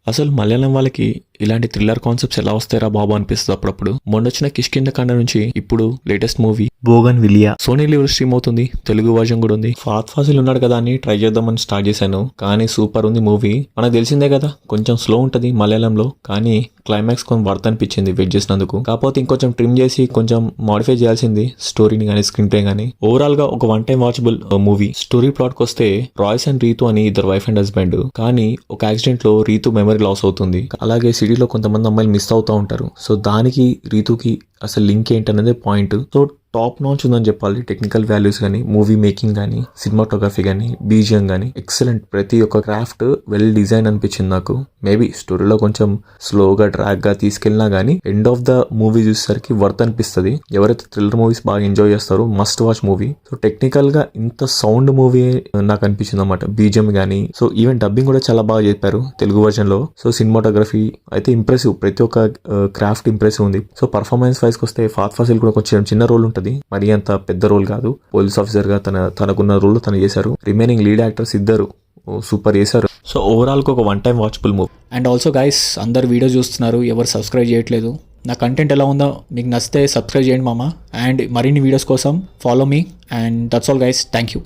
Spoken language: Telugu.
అసలు మలయాళం వాళ్ళకి ఇలాంటి థ్రిల్లర్ కాన్సెప్ట్స్ ఎలా వస్తాయరా బాబు అనిపిస్తుంది అప్పుడప్పుడు. మొన్నొచ్చిన కిష్కింధకాండ నుంచి ఇప్పుడు latest movie Bougainvillea Sony Liv stream అవుతుంది. తెలుగు వర్జన్ కూడా ఉంది. ఫాత్ ఫాసిల్ ఉన్నాడు కదా అని ట్రై చేద్దామని స్టార్ట్ చేశాను, కానీ సూపర్ ఉంది మూవీ. మనకు తెలిసిందే కదా, కొంచెం స్లో ఉంటది మలయాళంలో, కానీ క్లైమాక్స్ కొంచెం వర్త్ అనిపించింది వెయిట్ చేసినందుకు. కాకపోతే ఇంకొంచెం ట్రిమ్ చేసి కొంచెం మాడిఫై చేయాల్సింది స్టోరీని కానీ స్క్రీన్ ప్లే కానీ. ఓవరాల్ గా ఒక one time watchable movie. Story plot కి వస్తే రాయ్స్ అండ్ రీతు అని ఇద్దరు వైఫ్ అండ్ హస్బెండ్, కానీ ఒక యాక్సిడెంట్ లో రీతు మెమరీ లాస్ అవుతుంది. అలాగే సిటీలో కొంతమంది అమ్మాయిలు మిస్ అవుతూ ఉంటారు. సో దానికి రీతుకి అసలు లింక్ ఏంటనేది పాయింట్. సో టాప్ నాచ్ ఉందని చెప్పాలి. టెక్నికల్ వాల్యూస్ కానీ, మూవీ మేకింగ్ కానీ, సినిమాటోగ్రఫీ కానీ, బీజియం కానీ ఎక్సలెంట్. ప్రతి ఒక్క క్రాఫ్ట్ వెల్ డిజైన్ అనిపించింది నాకు. మేబీ స్టోరీలో కొంచెం స్లోగా డ్రాగ్ గా తీసుకెళ్ళినా కానీ ఎండ్ ఆఫ్ ద మూవీ చూసేసరికి వర్త్ అనిపిస్తుంది. ఎవరైతే థ్రిల్లర్ మూవీస్ బాగా ఎంజాయ్ చేస్తారో must watch movie. So technical గా ఇంత సౌండ్ మూవీ నాకు అనిపించింది అనమాట. బీజియం కానీ, సో ఈవెన్ డబ్బింగ్ కూడా చాలా బాగా చెప్పారు తెలుగు వర్జన్ లో. సో సినిమాటోగ్రఫీ అయితే ఇంప్రెసివ్. ప్రతి ఒక్క క్రాఫ్ట్ ఇంప్రెసివ్ ఉంది. సో పర్ఫార్మెన్స్ వైజ్ కి వస్తే ఫాత్ ఫాసిల్ కూడా కొంచెం చిన్న రోల్ ఉంటుంది, మరి అంత పెద్ద రోల్ కాదు. పోలీస్ ఆఫీసర్ గా తనకున్న రోల్ తను చేశారు. రిమైనింగ్ లీడ్ యాక్టర్స్ ఇద్దరు సూపర్ చేశారు. సో ఓవరాల్ గా ఒక one time watchable movie. And also guys, అందరు వీడియో చూస్తున్నారు, ఎవరు సబ్స్క్రైబ్ చేయట్లేదు. నా కంటెంట్ ఎలా ఉందో మీకు నచ్చితే సబ్స్క్రైబ్ చేయండి మామ. అండ్ మరిన్ని వీడియోస్ కోసం follow me. And that's all guys, thank you.